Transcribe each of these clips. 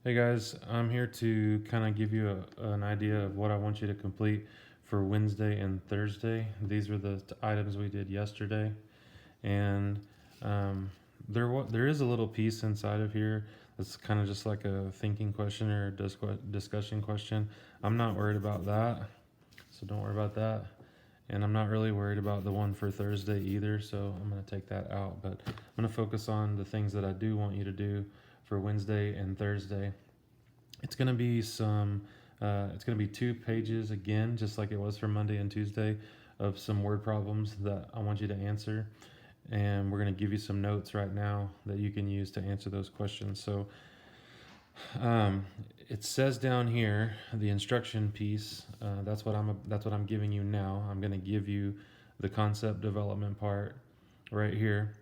Hey guys, I'm here to kind of give you an idea of what I want you to complete for Wednesday and Thursday. These were the items we did yesterday, and um, there is a little piece inside of here that's kind of just like a thinking question or a discussion question. I'm not worried about that, so don't worry about that. And I'm not really worried about the one for Thursday either, so I'm going to take that out. But I'm going to focus on the things that I do want you to do for Wednesday and Thursday. It's gonna be it's gonna be 2 pages again, just like it was for Monday and Tuesday, of some word problems that I want you to answer. And we're gonna give you some notes right now that you can use to answer those questions. So um, it says down here, the instruction piece. That's what I'm giving you now. I'm gonna give you the concept development part right here,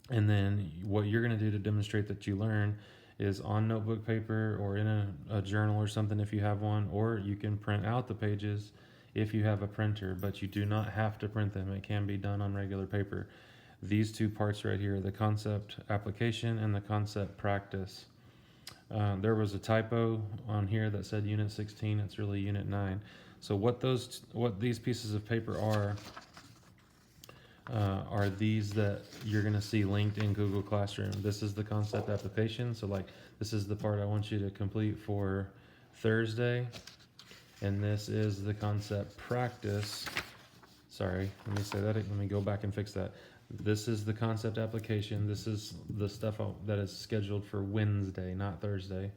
and then what you're going to do to demonstrate that you learn is on notebook paper or in a journal or something if you have one, or you can print out the pages if you have a printer, but you do not have to print them. It can be done on regular paper. These two parts right here, the concept application and the concept practice. There was a typo on here that said unit 16. It's really unit 9. So what these pieces of paper are these that you're going to see linked in Google Classroom. This is the concept application. So like this is the part I want you to complete for Thursday. And this is the concept practice. Sorry, let me say that. Let me go back and fix that. This is the concept application. This is the stuff that is scheduled for Wednesday, not Thursday.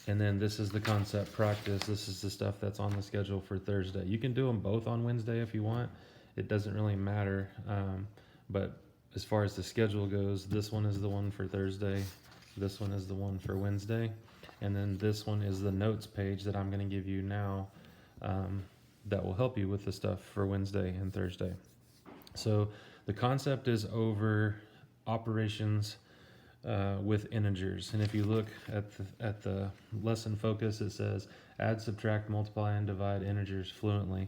And then this is the concept practice. This is the stuff that's on the schedule for Thursday. You can do them both on Wednesday if you want. It doesn't really matter. But as far as the schedule goes, this one is the one for Thursday. This one is the one for Wednesday. And then this one is the notes page that I'm going to give you now, that will help you with the stuff for Wednesday and Thursday. So the concept is over operations with integers. And if you look at the lesson focus, it says add, subtract, multiply, and divide integers fluently.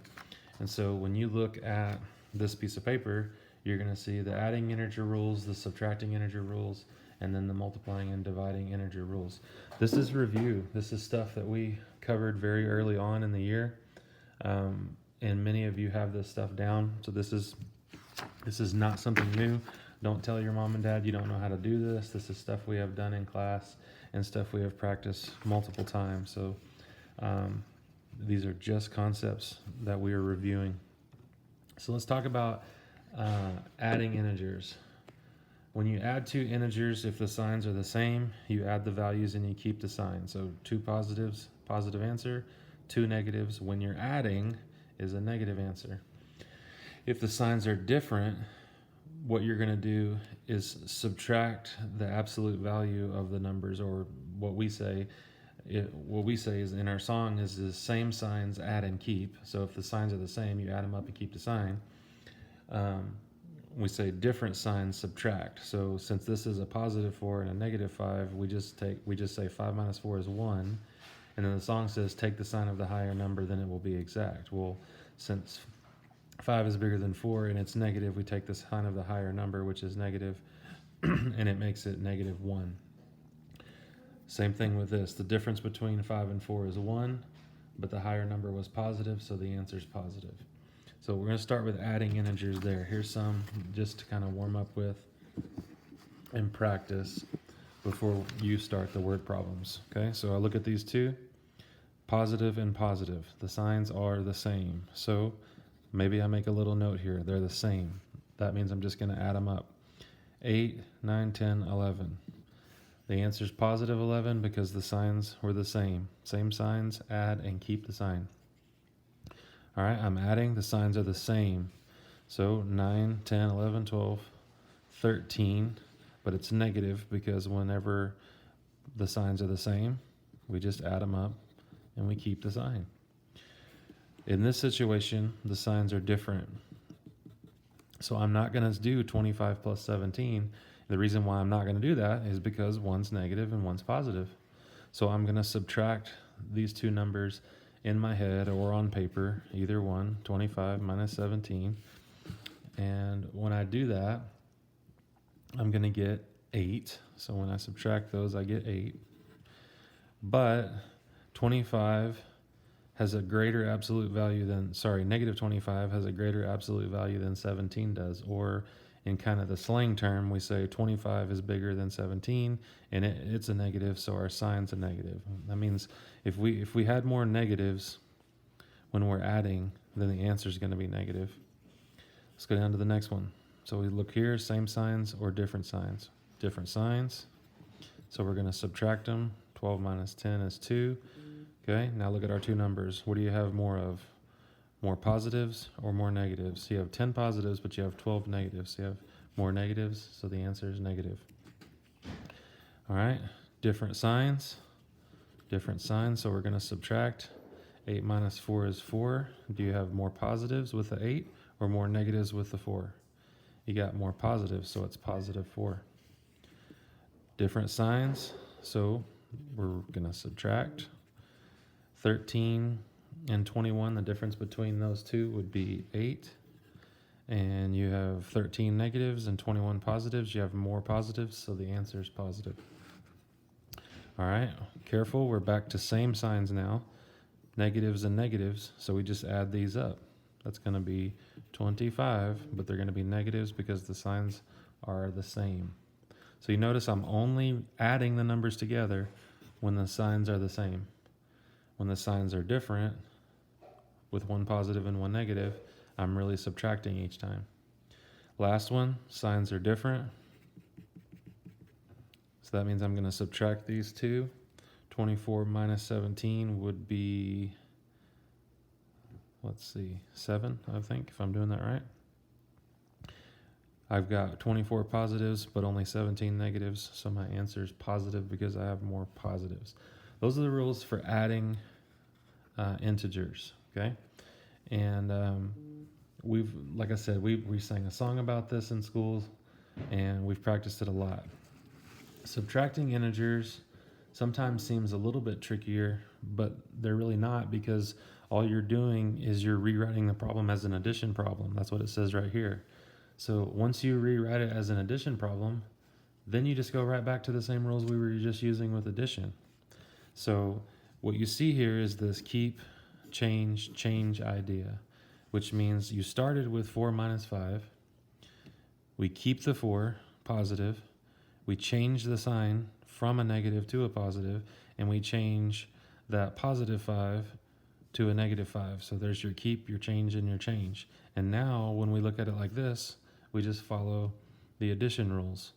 And so when you look at this piece of paper, you're going to see the adding integer rules, the subtracting integer rules, and then the multiplying and dividing integer rules. This is review. This is stuff that we covered very early on in the year. And many of you have this stuff down. So this is not something new. Don't tell your mom and dad you don't know how to do this. This is stuff we have done in class and stuff we have practiced multiple times. So these are just concepts that we are reviewing. So let's talk about adding integers. When you add two integers, if the signs are the same, you add the values and you keep the sign. So two positives, positive answer. Two negatives, when you're adding, is a negative answer. If the signs are different, what you're going to do is subtract the absolute value of the numbers, or what we say is in our song is the same signs add and keep. So if the signs are the same, you add them up and keep the sign. We say different signs subtract. So since this is a positive 4 and a negative 5, we just say 5 minus 4 is 1, and then the song says take the sign of the higher number, then it will be exact. Well, since 5 is bigger than 4 and it's negative, we take the sign of the higher number, which is negative, and it makes it negative 1. Same thing with this. The difference between 5 and 4 is 1, but the higher number was positive, so the answer is positive. So we're going to start with adding integers there. Here's some just to kind of warm up with and practice before you start the word problems. Okay, so I look at these two, positive and positive. The signs are the same. So maybe I make a little note here. They're the same. That means I'm just going to add them up. 8, 9, 10, 11. The answer is positive 11 because the signs were the same. Same signs, add and keep the sign. All right, I'm adding. The signs are the same. So 9, 10, 11, 12, 13. But it's negative because whenever the signs are the same, we just add them up and we keep the sign. In this situation, the signs are different. So I'm not going to do 25 plus 17. The reason why I'm not going to do that is because one's negative and one's positive. So I'm going to subtract these two numbers in my head or on paper, either one, 25 minus 17. And when I do that, I'm going to get 8. So when I subtract those, I get 8. But 25 has a greater absolute value than, negative 25 has a greater absolute value than 17 does. Or in kind of the slang term, we say 25 is bigger than 17, and it's a negative, so our sign's a negative. That means if we had more negatives when we're adding, then the answer is going to be negative. Let's go down to the next one. So we look here, same signs or different signs. Different signs. So we're going to subtract them. 12 minus 10 is 2. Okay, now look at our two numbers. What do you have more of? More positives or more negatives? You have 10 positives, but you have 12 negatives. You have more negatives, so the answer is negative. All right, different signs. Different signs, so we're going to subtract. 8 minus 4 is 4. Do you have more positives with the 8 or more negatives with the 4? You got more positives, so it's positive 4. Different signs, so we're going to subtract. 13 and 21, the difference between those two would be 8. And you have 13 negatives and 21 positives. You have more positives, so the answer is positive. All right, careful. We're back to same signs now. Negatives and negatives, so we just add these up. That's going to be 25, but they're going to be negatives because the signs are the same. So you notice I'm only adding the numbers together when the signs are the same. When the signs are different, with one positive and one negative, I'm really subtracting each time. Last one, signs are different. So that means I'm going to subtract these two. 24 minus 17 would be, 7, I think, if I'm doing that right. I've got 24 positives, but only 17 negatives, so my answer is positive because I have more positives. Those are the rules for adding integers, okay? And like I said, we sang a song about this in schools, and we've practiced it a lot. Subtracting integers sometimes seems a little bit trickier, but they're really not, because all you're doing is you're rewriting the problem as an addition problem. That's what it says right here. So once you rewrite it as an addition problem, then you just go right back to the same rules we were just using with addition. So what you see here is this keep, change idea, which means you started with 4 minus 5. We keep the 4 positive. We change the sign from a negative to a positive, and we change that positive 5 to a negative 5. So there's your keep, your change, and your change. And now when we look at it like this, we just follow the addition rules.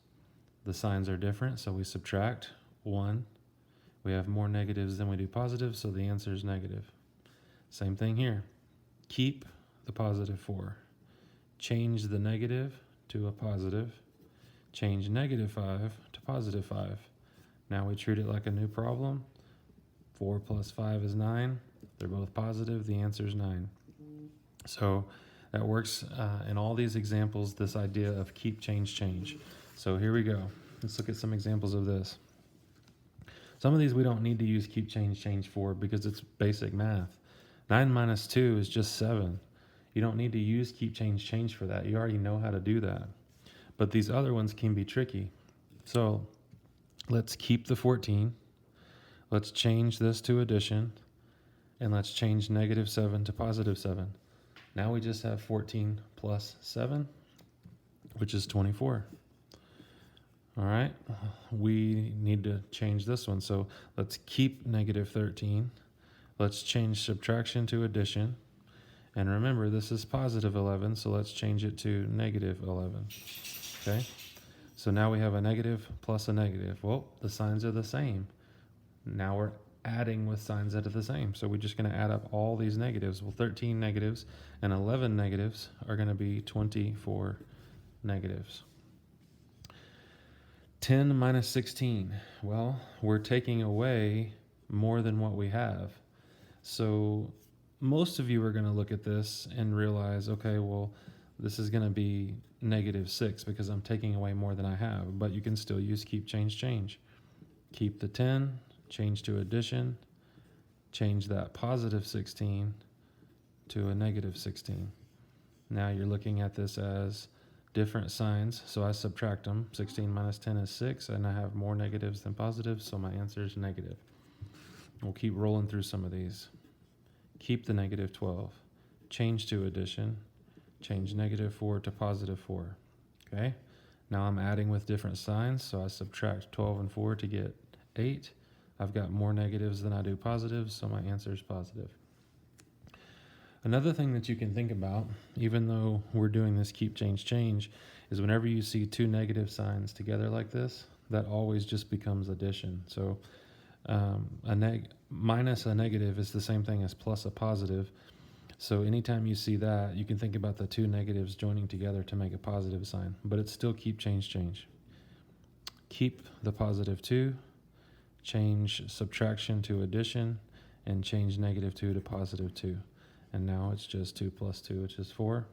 The signs are different, so we subtract 1. We have more negatives than we do positives, so the answer is negative. Same thing here. Keep the positive 4. Change the negative to a positive. Change negative 5 to positive 5. Now we treat it like a new problem. 4 plus 5 is 9. They're both positive. The answer is 9. So that works in all these examples, this idea of keep, change. So here we go. Let's look at some examples of this. Some of these we don't need to use keep, change for because it's basic math. 9 minus 2 is just 7. You don't need to use keep, change for that. You already know how to do that. But these other ones can be tricky. So let's keep the 14. Let's change this to addition. And let's change negative 7 to positive 7. Now we just have 14 plus 7, which is 24. All right, we need to change this one. So let's keep negative 13. Let's change subtraction to addition. And remember, this is positive 11, so let's change it to negative 11. Okay, so now we have a negative plus a negative. Well, the signs are the same. Now we're adding with signs that are the same. So we're just going to add up all these negatives. Well, 13 negatives and 11 negatives are going to be 24 negatives. 10 minus 16. Well, we're taking away more than what we have. So most of you are going to look at this and realize, okay, well, this is going to be negative 6 because I'm taking away more than I have. But you can still use keep, change. Keep the 10, change to addition, change that positive 16 to a negative 16. Now you're looking at this as different signs, so I subtract them. 16 minus 10 is 6, and I have more negatives than positives, so my answer is negative. We'll keep rolling through some of these. Keep the negative 12. Change to addition. Change negative 4 to positive 4. Okay? Now I'm adding with different signs, so I subtract 12 and 4 to get 8. I've got more negatives than I do positives, so my answer is positive. Another thing that you can think about, even though we're doing this keep, change, change, is whenever you see two negative signs together like this, that always just becomes addition. So minus a negative is the same thing as plus a positive. So anytime you see that, you can think about the two negatives joining together to make a positive sign, but it's still keep, change, change. Keep the positive 2, change subtraction to addition, and change negative 2 to positive 2. And now it's just 2 plus 2, which is 4.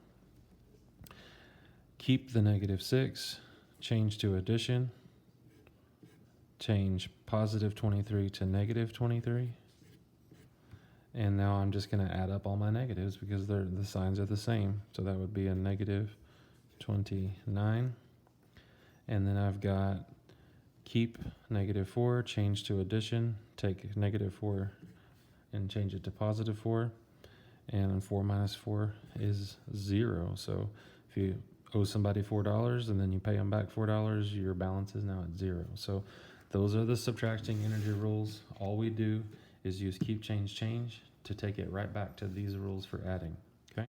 Keep the negative 6, change to addition, change positive 23 to negative 23. And now I'm just going to add up all my negatives because the signs are the same. So that would be a negative 29. And then I've got keep negative 4, change to addition, take negative 4 and change it to positive 4. And 4 minus 4 is 0. So if you owe somebody $4 and then you pay them back $4, your balance is now at 0. So those are the subtracting integer rules. All we do is use keep, change, change to take it right back to these rules for adding.